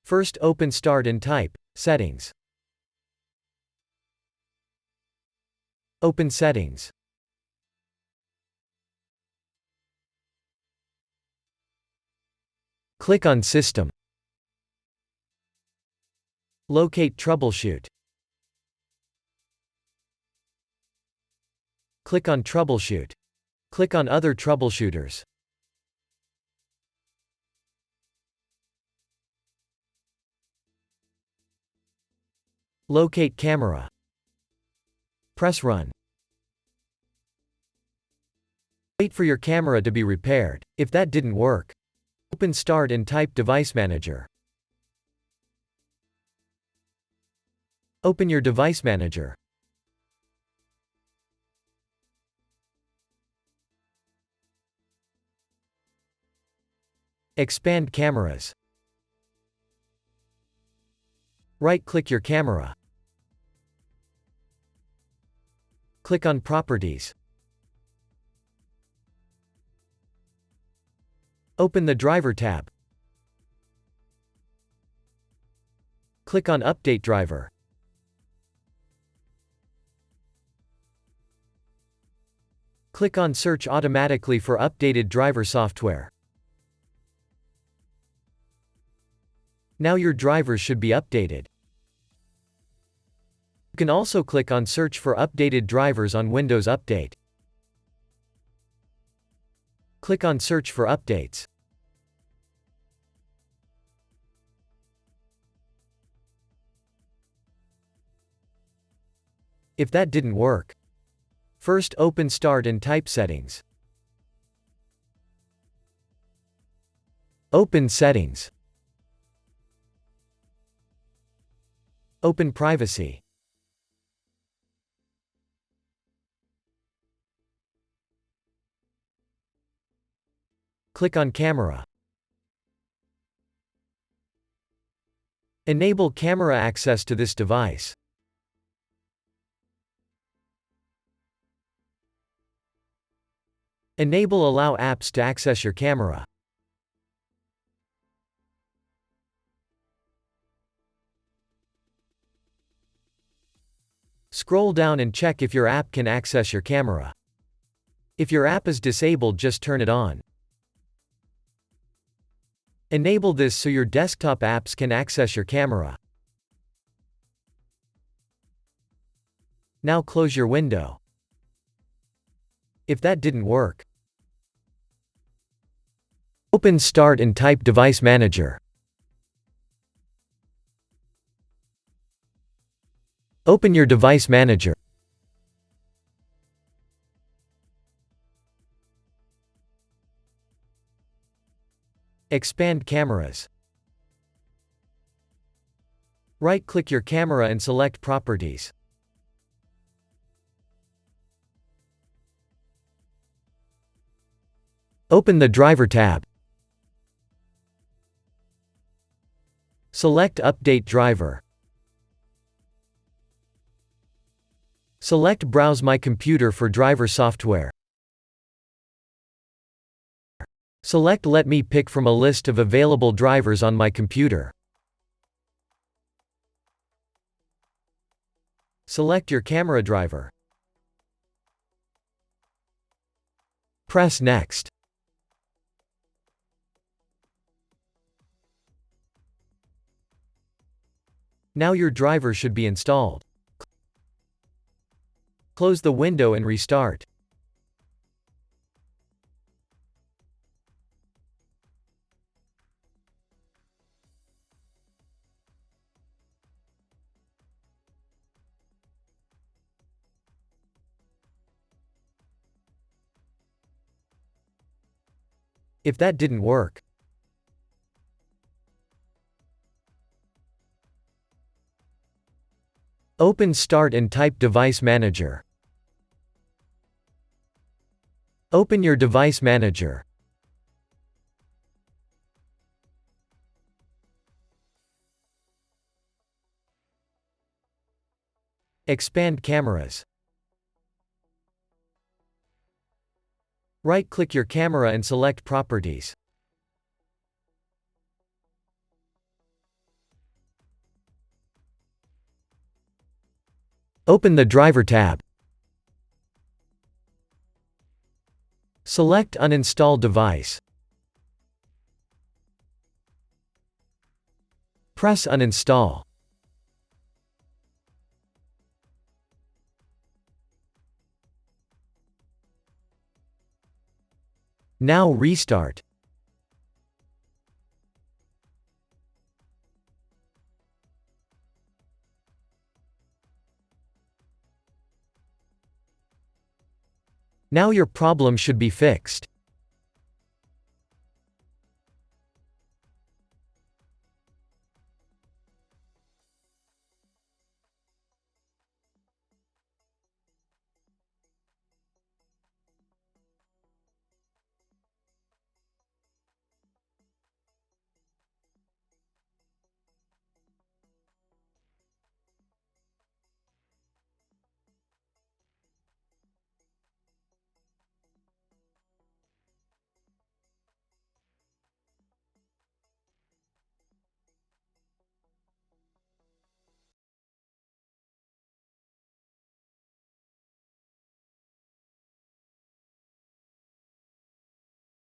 First open Start and type Settings. Open Settings. Click on System. Locate Troubleshoot. Click on Troubleshoot. Click on Other troubleshooters. Locate Camera. Press Run. Wait for your camera to be repaired. If that didn't work, open Start and type Device Manager. Open your Device Manager. Expand cameras. Right-click your camera. Click on Properties. Open the Driver tab. Click on Update Driver. Click on Search automatically for updated driver software. Now your drivers should be updated. You can also click on Search for updated drivers on Windows Update. Click on Search for updates. If that didn't work, first open Start and type Settings. Open Settings. Open Privacy. Click on Camera. Enable camera access to this device. Enable Allow apps to access your camera. Scroll down and check if your app can access your camera. If your app is disabled, just turn it on. Enable this so your desktop apps can access your camera. Now close your window. If that didn't work, open Start and type Device Manager. Open your Device Manager. Expand cameras. Right-click your camera and select Properties. Open the Driver tab. Select Update Driver. Select Browse My Computer for driver software. Select Let me pick from a list of available drivers on my computer. Select your camera driver. Press Next. Now your driver should be installed. Close the window and restart. If that didn't work, open Start and type Device Manager. Open your Device Manager. Expand cameras. Right-click your camera and select Properties. Open the Driver tab. Select Uninstall device. Press Uninstall. Now restart. Now your problem should be fixed.